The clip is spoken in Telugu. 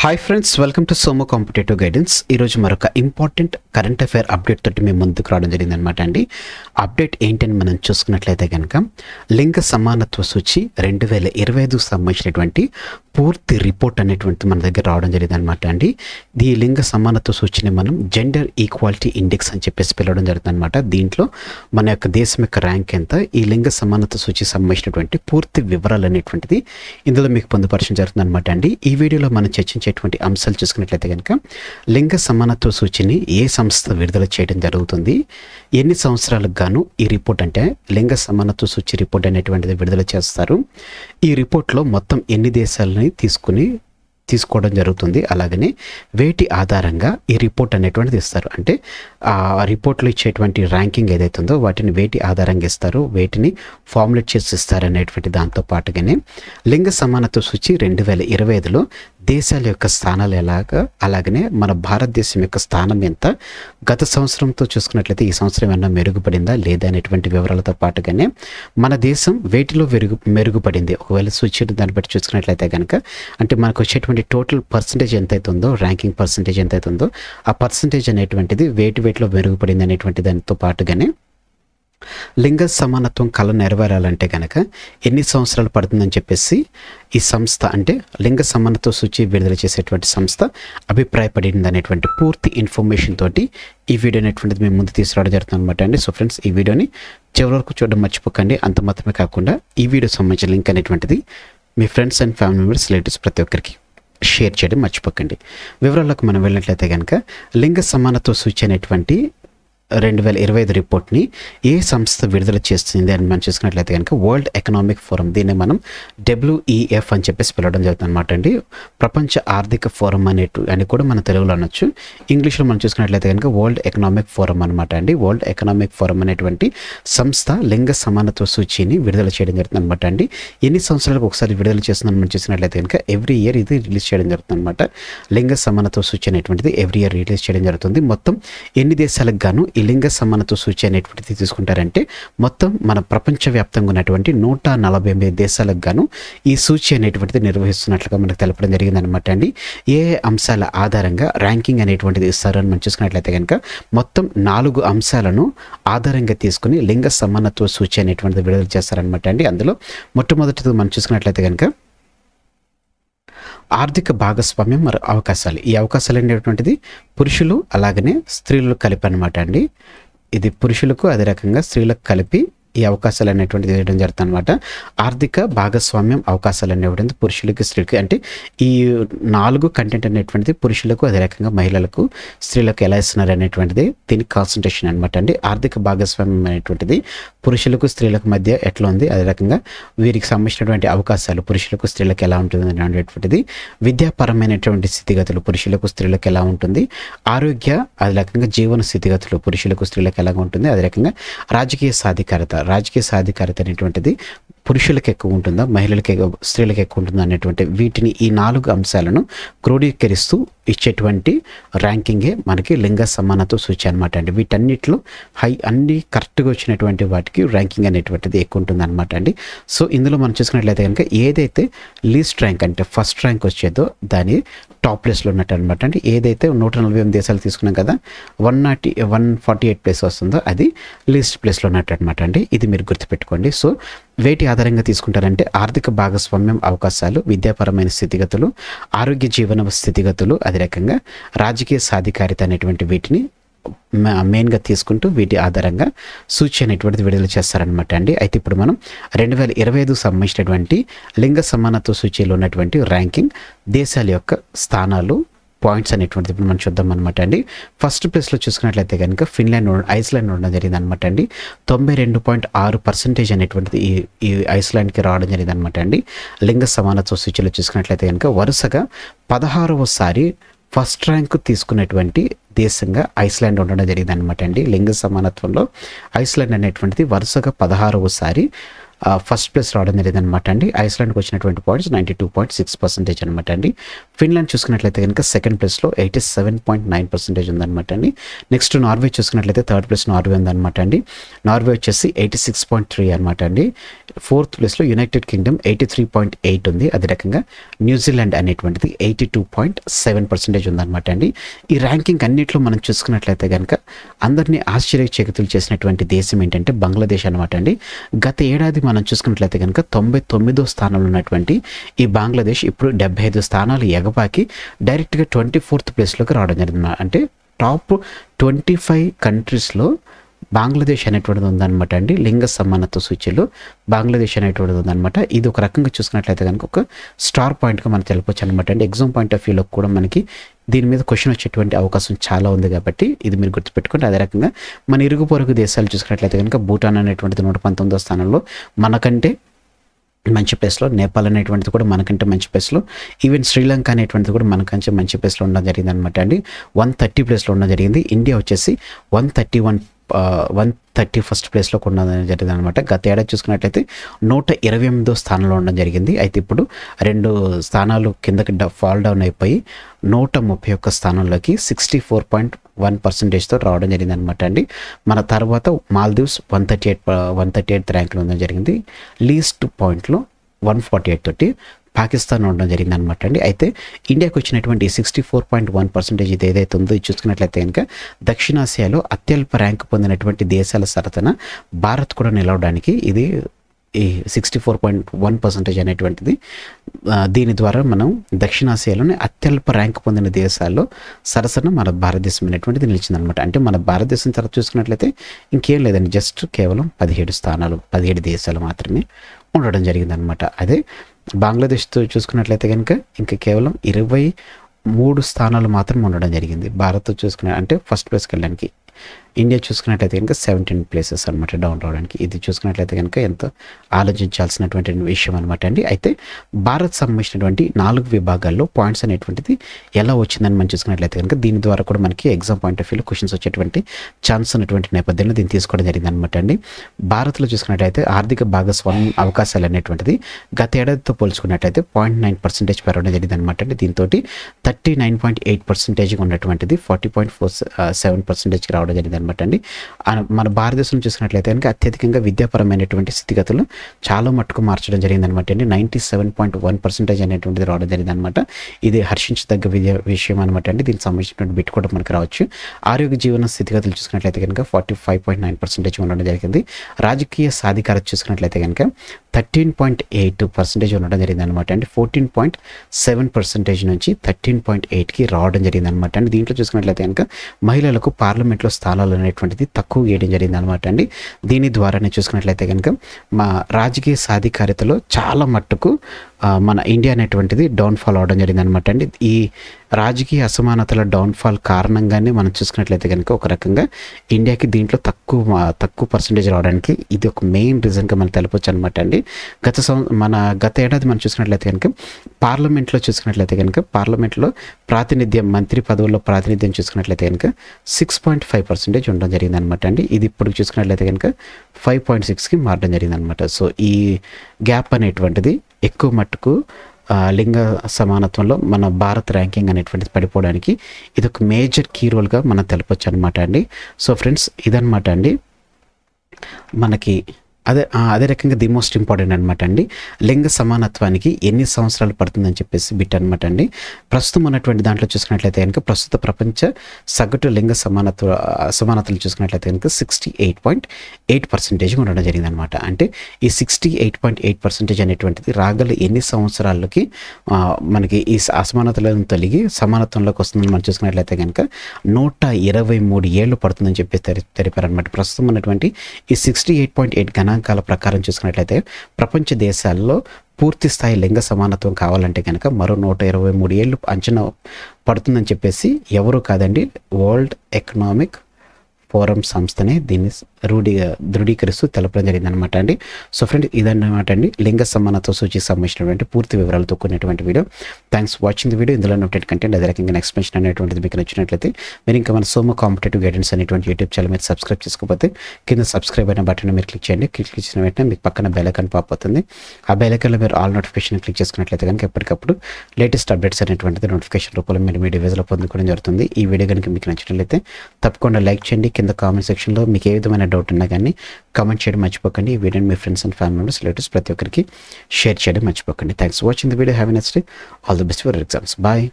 హాయ్ ఫ్రెండ్స్, వెల్కమ్ టు సోమో కాంపిటేటివ్ గైడెన్స్. ఈరోజు మరొక ఇంపార్టెంట్ కరెంట్ అఫైర్ అప్డేట్ తోటి మేము ముందుకు రావడం జరిగింది అనమాట అండి. అప్డేట్ ఏంటని మనం చూసుకున్నట్లయితే కనుక లింగ సమానత్వ సూచి 2025 సంబంధించినటువంటి పూర్తి రిపోర్ట్ అనేటువంటి మన దగ్గర రావడం జరిగింది అనమాట అండి. ఈ లింగ సమానత్వ సూచిని మనం జెండర్ ఈక్వాలిటీ ఇండెక్స్ అని చెప్పేసి పిలవడం జరుగుతుంది అనమాట. దీంట్లో మన యొక్క దేశం యొక్క ర్యాంక్ ఎంత, ఈ లింగ సమానత్వ సూచి సంబంధించినటువంటి పూర్తి వివరాలు అనేటువంటిది ఇందులో మీకు పొందుపరచడం జరుగుతుంది అనమాట అండి. ఈ వీడియోలో మనం చర్చించేటువంటి అంశాలు చూసుకున్నట్లయితే కనుక లింగ సమానత్వ సూచిని ఏ సంస్థ విడుదల చేయడం జరుగుతుంది, ఎన్ని సంవత్సరాలకు గాను ఈ రిపోర్ట్ అంటే లింగ సమానత్వ సూచి రిపోర్ట్ అనేటువంటిది విడుదల చేస్తారు, ఈ రిపోర్ట్లో మొత్తం ఎన్ని దేశాలని తీసుకోవడం జరుగుతుంది, అలాగనే వేటి ఆధారంగా ఈ రిపోర్ట్ అనేటువంటిది ఇస్తారు. అంటే ఆ రిపోర్ట్లో ఇచ్చేటువంటి ర్యాంకింగ్ ఏదైతే ఉందో వాటిని వేటి ఆధారంగా ఇస్తారు, వేటిని ఫార్ములేట్ చేసి ఇస్తారు అనేటువంటి దాంతో పాటుగానే లింగ సమానత్వ సూచి 2025లో దేశాల యొక్క స్థానాలు ఎలాగా, అలాగనే మన భారతదేశం యొక్క స్థానం ఎంత, గత సంవత్సరంతో చూసుకున్నట్లయితే ఈ సంవత్సరం ఏమన్నా మెరుగుపడిందా లేదా అనేటువంటి వివరాలతో పాటుగానే మన దేశం వేటిలో మెరుగుపడింది, ఒకవేళ సూచి దాన్ని బట్టి చూసుకున్నట్లయితే కనుక అంటే మనకు వచ్చేటువంటి టోటల్ పర్సంటేజ్ ఎంతైతే ఉందో, ర్యాంకింగ్ పర్సంటేజ్ ఎంతైతే ఉందో ఆ పర్సంటేజ్ అనేటువంటిది వేటిలో మెరుగుపడింది అనేటువంటి దానితో పాటుగానే లింగ సమానత్వం కళ నెరవేరాలంటే కనుక ఎన్ని సంవత్సరాలు పడుతుందని చెప్పేసి ఈ సంస్థ అంటే లింగ సమానత్వ సూచి విడుదల చేసేటువంటి సంస్థ అభిప్రాయపడింది అనేటువంటి పూర్తి ఇన్ఫర్మేషన్ తోటి ఈ వీడియో అనేటువంటిది మేము ముందు తీసుకురావడం జరుగుతుంది అనమాట అండి. సో ఫ్రెండ్స్, ఈ వీడియోని చివరి వరకు చూడడం మర్చిపోకండి. అంత మాత్రమే కాకుండా ఈ వీడియో సంబంధించిన లింక్ అనేటువంటిది మీ friends and family members, relatives ప్రతి ఒక్కరికి షేర్ చేయడం మర్చిపోకండి. వివరాలకు మనం వెళ్ళినట్లయితే కనుక లింగ సమానత్వ సూచి అనేటువంటి 2025 రిపోర్ట్ని ఏ సంస్థ విడుదల చేస్తుంది అని మనం చూసుకున్నట్లయితే కనుక వరల్డ్ ఎకనామిక్ ఫోరం, దీన్ని మనం WEF అని చెప్పేసి పిలవడం జరుగుతుంది అనమాట అండి. ప్రపంచ ఆర్థిక ఫోరం అని కూడా మన తెలుగులో అనొచ్చు. ఇంగ్లీష్లో మనం చూసుకున్నట్లయితే కనుక వరల్డ్ ఎకనామిక్ ఫోరం అనమాట అండి. వరల్డ్ ఎకనామిక్ ఫోరం అనేటువంటి సంస్థ లింగ సమానత్వ సూచిని విడుదల చేయడం జరుగుతుంది అనమాట అండి. ఎన్ని సంవత్సరాలకు ఒకసారి విడుదల చేస్తుందని మనం చూసినట్లయితే కనుక ఎవ్రీ ఇయర్ ఇది రిలీజ్ చేయడం జరుగుతుంది అనమాట. లింగ సమానత్వ సూచి అనేటువంటిది ఎవ్రీ ఇయర్ రిలీజ్ చేయడం జరుగుతుంది. మొత్తం ఎన్ని దేశాలకు గాను ఈ లింగ సమానత్వ సూచి అనేటువంటిది తీసుకుంటారంటే మొత్తం మన ప్రపంచవ్యాప్తంగా ఉన్నటువంటి 148 దేశాలకు గాను ఈ సూచి అనేటువంటిది నిర్వహిస్తున్నట్లుగా మనకు తెలపడం జరిగింది అనమాట అండి. ఏ అంశాల ఆధారంగా ర్యాంకింగ్ అనేటువంటిది ఇస్తారని మనం చూసుకున్నట్లయితే కనుక మొత్తం 4 అంశాలను ఆధారంగా తీసుకుని లింగ సమానత్వ సూచి అనేటువంటిది విడుదల చేస్తారనమాట అండి. అందులో మొట్టమొదటిది మనం చూసుకున్నట్లయితే కనుక ఆర్థిక భాగస్వామ్యం మరియు అవకాశాలు. ఈ అవకాశాలు అనేటువంటిది పురుషులు అలాగనే స్త్రీలు కలిపి అనమాట అండి. ఇది పురుషులకు అదే రకంగా స్త్రీలకు కలిపి ఈ అవకాశాలు అనేటువంటిది వేయడం జరుగుతుంది అనమాట. ఆర్థిక భాగస్వామ్యం అవకాశాలు అనేటువంటిది పురుషులకి స్త్రీలకి అంటే ఈ 4 కంటెంట్ అనేటువంటిది పురుషులకు అదే రకంగా మహిళలకు స్త్రీలకు ఎలా ఇస్తున్నారు అనేటువంటిది దీనికి కాన్సన్ట్రేషన్ అనమాట అండి. ఆర్థిక భాగస్వామ్యం అనేటువంటిది పురుషులకు స్త్రీలకు మధ్య ఎట్లా ఉంది, అదే రకంగా వీరికి సంబంధించినటువంటి అవకాశాలు పురుషులకు స్త్రీలకు ఎలా ఉంటుంది అనేటువంటిది, విద్యాపరమైనటువంటి స్థితిగతులు పురుషులకు స్త్రీలకు ఎలా ఉంటుంది, ఆరోగ్య అదే రకంగా జీవన స్థితిగతులు పురుషులకు స్త్రీలకు ఎలా ఉంటుంది, అదే రకంగా రాజకీయ సాధికారత అనేటువంటిది పురుషులకు ఎక్కువ ఉంటుందా మహిళలకు స్త్రీలకు ఎక్కువ ఉంటుందా అనేటువంటి వీటిని ఈ 4 అంశాలను క్రోడీకరిస్తూ ఇచ్చేటువంటి ర్యాంకింగే మనకి లింగ సమానత్వ సూచి అనమాట అండి. వీటన్నిటిలో అన్ని కరెక్ట్గా వచ్చినటువంటి వాటికి ర్యాంకింగ్ అనేటువంటిది ఎక్కువ ఉంటుంది అనమాట అండి. సో ఇందులో మనం చూసుకున్నట్లయితే కనుక ఏదైతే లీస్ట్ ర్యాంక్ అంటే ఫస్ట్ ర్యాంక్ వచ్చేదో దాని టాప్ ప్లేస్లో ఉన్నట్టు అనమాట అండి. ఏదైతే 148 దేశాలు తీసుకున్నాం కదా 148 ప్లేస్ వస్తుందో అది లీస్ట్ ప్లేస్లో ఉన్నట్టు అనమాట అండి. ఇది మీరు గుర్తుపెట్టుకోండి. సో వేటి ఆధారంగా తీసుకుంటారంటే ఆర్థిక భాగస్వామ్యం అవకాశాలు, విద్యాపరమైన స్థితిగతులు, ఆరోగ్య జీవన స్థితిగతులు, అదే రకంగా రాజకీయ సాధికారిత అనేటువంటి వీటిని మెయిన్గా తీసుకుంటూ వీటి ఆధారంగా సూచి అనేటువంటిది విడుదల చేస్తారనమాట అండి. అయితే ఇప్పుడు మనం 2025 సంబంధించినటువంటి లింగ సమానత్వ సూచీలో ఉన్నటువంటి ర్యాంకింగ్ దేశాల యొక్క స్థానాలు పాయింట్స్ అనేటువంటిది ఇప్పుడు మనం చూద్దాం అనమాట అండి. ఫస్ట్ ప్లేస్లో చూసుకున్నట్లయితే కనుక ఐస్లాండ్ ఉండడం జరిగింది అనమాట అండి. 92.6% అనేటువంటిది ఈ ఐస్లాండ్కి రావడం జరిగింది అనమాట అండి. లింగ సమానత్వ సూచీలో చూసుకున్నట్లయితే కనుక వరుసగా 16వసారి ఫస్ట్ ర్యాంక్ తీసుకున్నటువంటి దేశంగా ఐస్లాండ్ ఉండడం జరిగింది అనమాట అండి. లింగ సమానత్వంలో ఐస్లాండ్ అనేటువంటిది వరుసగా 16వసారి ఫస్ట్ ప్లేస్ రావడం జరిగింది అనమాట అండి. ఐస్లాండ్కి వచ్చినటువంటి పాయింట్స్ 92.6% అనమాట అండి. ఫిన్లాండ్ చూసుకున్నట్లయితే కనుక సెకండ్ ప్లేస్లో 87.9% ఉందన్నమాట అండి. నెక్స్ట్ నార్వే చూసుకున్నట్లయితే థర్డ్ ప్లేస్ నార్వే ఉందన్నమాట అండి. నార్వే వచ్చేసి 86.3 అనమాట అండి. ఫోర్త్ ప్లేస్లో యునైటెడ్ కింగ్డమ్ 83.8 ఉంది. అదే రకంగా న్యూజిలాండ్ అనేటువంటిది 82.7% ఉందన్నమాట అండి. ఈ ర్యాంకింగ్ అన్నింటిలో మనం చూసుకున్నట్లయితే కనుక అందరినీ ఆశ్చర్యచకితులు చేసినటువంటి దేశం ఏంటంటే బంగ్లాదేశ్ అనమాట అండి. గత ఏడాది మనం చూసుకున్నట్లయితే కనుక 99వ స్థానంలో ఉన్నటువంటి ఈ బంగ్లాదేశ్ ఇప్పుడు 75 స్థానాలు ఎగబాకి డైరెక్ట్గా 24th ప్లేస్లోకి రావడం జరిగింది. అంటే టాప్ 25 కంట్రీస్లో బంగ్లాదేశ్ అనేటువంటిది ఉందన్నమాట అండి. లింగ సమానత్వ సూచీలో బంగ్లాదేశ్ అనేటువంటిది ఉందన్నమాట. ఇది ఒక రకంగా చూసుకున్నట్లయితే కనుక ఒక స్టార్ పాయింట్గా మనం తెలపొచ్చు అనమాట అండి. ఎగ్జామ్ పాయింట్ ఆఫ్ వ్యూలో కూడా మనకి దీని మీద క్వశ్చన్ వచ్చేటువంటి అవకాశం చాలా ఉంది కాబట్టి ఇది మీరు గుర్తుపెట్టుకోండి. అదే రకంగా మన ఇరుగు పొరుగు దేశాలు చూసుకున్నట్లయితే కనుక భూటాన్ అనేటువంటిది 119వ స్థానంలో మనకంటే మంచి ప్లేస్లో, నేపాల్ అనేటువంటిది కూడా మనకంటే మంచి ప్లేస్లో, ఈవెన్ శ్రీలంక అనేటువంటిది కూడా మనకంటే మంచి ప్లేస్లో ఉండడం జరిగింది అనమాట అండి. 130 ప్లేస్లో ఉండడం జరిగింది. ఇండియా వచ్చేసి 131st ప్లేస్లో ఉండడం జరిగింది అనమాట. గత ఏడాది చూసుకున్నట్లయితే 128వ స్థానంలో ఉండడం జరిగింది. అయితే ఇప్పుడు 2 స్థానాలు కిందకి ఫాల్ డౌన్ అయిపోయి 131 స్థానంలోకి 64.1%తో రావడం జరిగింది అనమాట అండి. మన తర్వాత మాల్దీవ్స్ 138th ర్యాంక్లో ఉండడం జరిగింది. లీస్ట్ పాయింట్లో 148 తోటి పాకిస్తాన్ ఉండడం జరిగింది అనమాట అండి. అయితే ఇండియాకి వచ్చినటువంటి 64.1% ఇది ఏదైతే ఉందో ఇది చూసుకున్నట్లయితే కనుక దక్షిణాసియాలో అత్యల్ప ర్యాంక్ పొందినటువంటి దేశాల సరసన భారత్ కూడా నిలవడానికి ఇది ఈ 64.1% అనేటువంటిది దీని ద్వారా మనం దక్షిణాసియాలోనే అత్యల్ప ర్యాంక్ పొందిన దేశాల్లో సరసన మన భారతదేశం అనేటువంటిది నిలిచిందనమాట. అంటే మన భారతదేశం తర్వాత చూసుకున్నట్లయితే ఇంకేం లేదండి, జస్ట్ కేవలం 17 దేశాలు మాత్రమే ఉండడం జరిగిందనమాట. అదే బంగ్లాదేశ్తో చూసుకున్నట్లయితే కనుక ఇంకా కేవలం 23 స్థానాలు మాత్రం ఉండడం జరిగింది. భారత్ చూసుకున్న అంటే ఫస్ట్ ప్లేస్కి వెళ్ళడానికి. ఇండియా చూసుకున్నట్లయితే కనుక 17 ప్లేసెస్ అనమాట డౌన్ రావడానికి. ఇది చూసుకున్నట్లయితే కనుక ఎంతో ఆలోచించాల్సినటువంటి విషయం అనమాట అండి. అయితే భారత్ సంబంధించినటువంటి 4 విభాగాల్లో పాయింట్స్ అనేటువంటిది ఎలా వచ్చిందని మనం చూసుకున్నట్లయితే కనుక దీని ద్వారా కూడా మనకి ఎగ్జామ్ పాయింట్ ఆఫ్ వ్యూలో క్వశ్చన్స్ వచ్చేటువంటి ఛాన్స్ ఉన్నటువంటి నేపథ్యంలో దీన్ని తీసుకోవడం జరిగింది అనమాట అండి. భారత్లో చూసుకున్నట్లయితే ఆర్థిక భాగస్వామ్యం అవకాశాలు అనేటువంటిది గత ఏడాదితో పోల్చుకున్నట్లయితే 0.9% పెరగడం జరిగింది అనమాట అండి. దీంతో 39.8% ఉన్నటువంటిది 40.47%కి రావడం జరిగింది అనమాట అండి. మన భారతదేశం చూసినట్లయితే కనుక అత్యధికంగా విద్యాపరమైనటువంటి స్థితిగతులు చాలా మట్టుకు మార్చడం జరిగింది అనమాట అండి. 97.1% అనేటువంటిది రావడం జరిగింది అనమాట. ఇది హర్షించదగ్గ విషయం అనమాట అండి. దీనికి సంబంధించినటువంటి బిట్ కూడా మనకు రావచ్చు. ఆరోగ్య జీవన స్థితిగతులు చూసుకున్నట్లయితే కనుక 45.9% ఉండడం జరిగింది. రాజకీయ సాధికారత చూసుకున్నట్లయితే కనుక 13.8% ఉండడం జరిగింది అనమాట అండి. 14.7% నుంచి 13.8కి రావడం జరిగింది అనమాట అండి. దీంట్లో చూసుకున్నట్లయితే కనుక మహిళలకు పార్లమెంట్లో స్థానాలు అనేటువంటిది తక్కువ వేయడం జరిగింది అనమాట అండి. దీని ద్వారానే చూసుకున్నట్లయితే కనుక మా రాజకీయ సాధికారతలో చాలా మట్టుకు మన ఇండియా అనేటువంటిది డౌన్ఫాల్ అవడం జరిగింది అనమాట అండి. ఈ రాజకీయ అసమానతల డౌన్ఫాల్ కారణంగానే మనం చూసుకున్నట్లయితే కనుక ఒక రకంగా ఇండియాకి దీంట్లో తక్కువ పర్సంటేజ్ రావడానికి ఇది ఒక మెయిన్ రీజన్గా మనం తెలపొచ్చు అనమాట అండి. గత ఏడాది మనం చూసుకున్నట్లయితే కనుక పార్లమెంట్లో చూసుకున్నట్లయితే కనుక పార్లమెంట్లో ప్రాతినిధ్యం మంత్రి పదవుల్లో ప్రాతినిధ్యం చూసుకున్నట్లయితే కనుక 6.5% ఉండడం జరిగింది అనమాట అండి. ఇది ఇప్పుడు చూసుకున్నట్లయితే కనుక 5.6కి మారడం జరిగింది అనమాట. సో ఈ గ్యాప్ అనేటువంటిది ఎక్కువ మట్టుకు లింగ సమానత్వంలో మన భారత్ ర్యాంకింగ్ అనేటువంటిది పడిపోవడానికి ఇది ఒక మేజర్ కీ రోల్గా మనం తెలపొచ్చు అనమాట అండి. సో ఫ్రెండ్స్ ఇదనమాట అండి మనకి అదే రకంగా ది మోస్ట్ ఇంపార్టెంట్ అనమాట అండి. లింగ సమానత్వానికి ఎన్ని సంవత్సరాలు పడుతుందని చెప్పేసి బిట్ అనమాట అండి. ప్రస్తుతం ఉన్నటువంటి దాంట్లో చూసుకున్నట్లయితే కనుక ప్రస్తుత ప్రపంచ సగటు లింగ సమానతలు చూసుకున్నట్లయితే కనుక 68.8% ఉండడం జరిగింది అనమాట. అంటే ఈ 68.8% అనేటువంటిది రాగల ఎన్ని సంవత్సరాలకి మనకి ఈ అసమానతలను తొలగి సమానత్వంలోకి వస్తుందని మనం చూసుకున్నట్లయితే కనుక 123 ఏళ్ళు పడుతుందని చెప్పి తెలిపారనమాట. ప్రస్తుతం ఉన్నటువంటి ఈ 68.8 గణాంకాల ప్రకారం చూసుకున్నట్లయితే ప్రపంచ దేశాల్లో పూర్తి స్థాయి లింగ సమానత్వం కావాలంటే కనుక మరో 123 ఏళ్ళు అంచనా పడుతుందని చెప్పేసి ఎవరు కాదండి వరల్డ్ ఎకనామిక్ ఫోరం సంస్థనే దీన్ని ధృవీకరిస్తూ తెలపడం జరిగింది అనమాట అండి. సో ఫ్రెండ్, ఇదన్నమాట అండి లింగ సమానత్వ సూచికి సంబంధించినటువంటి పూర్తి వివరాలతో కూడినటువంటి video. Thanks watching the video. ఇందులో అప్డేట్ కంటెంట్ అదే రకంగా ఎక్స్ప్లెనేషన్ అనేటువంటిది మీకు నచ్చినట్లయితే మీరు ఇంకా మన సోమ కాంపిటేటివ్ గైడెన్స్ అనేటువంటి యూట్యూబ్ ఛానల్ మీరు సబ్స్క్రైబ్ చేసుకోకపోతే కింద సబ్స్క్రైబ్ అయిన బటన్ మీరు క్లిక్ చేయండి. క్లిక్ చేసిన వెంటనే మీకు పక్కన బెల్ ఐకాన్ పాప్ అవుతుంది. ఆ బెల్ ఐకాన్లో మీరు ఆల్ నోటిఫికేషన్ క్లిక్ చేసుకున్నట్లయితే కనుక ఎప్పటికప్పుడు లేటెస్ట్ అప్డేట్స్ అనేటువంటిది నోటిఫికేషన్ రూపంలో మీరు మీ డివైస్లో పొందుకోవడం జరుగుతుంది. ఈ వీడియో కనుక మీకు నచ్చినట్లయితే తప్పకుండా లైక్ చేయండి. కింద కామెంట్ సెక్షన్లో మీకు ఏ విధమైన డౌట్ ఉన్నా కానీ కామెంట్ చేయడం మర్చిపోకండి. ఈ వీడియోని మీ friends and family members relatives ప్రతి ఒక్కరికి షేర్ చేయడం మర్చిపోకండి. Thanks for watching the video. Have a nice day. All the best for exams. Bye.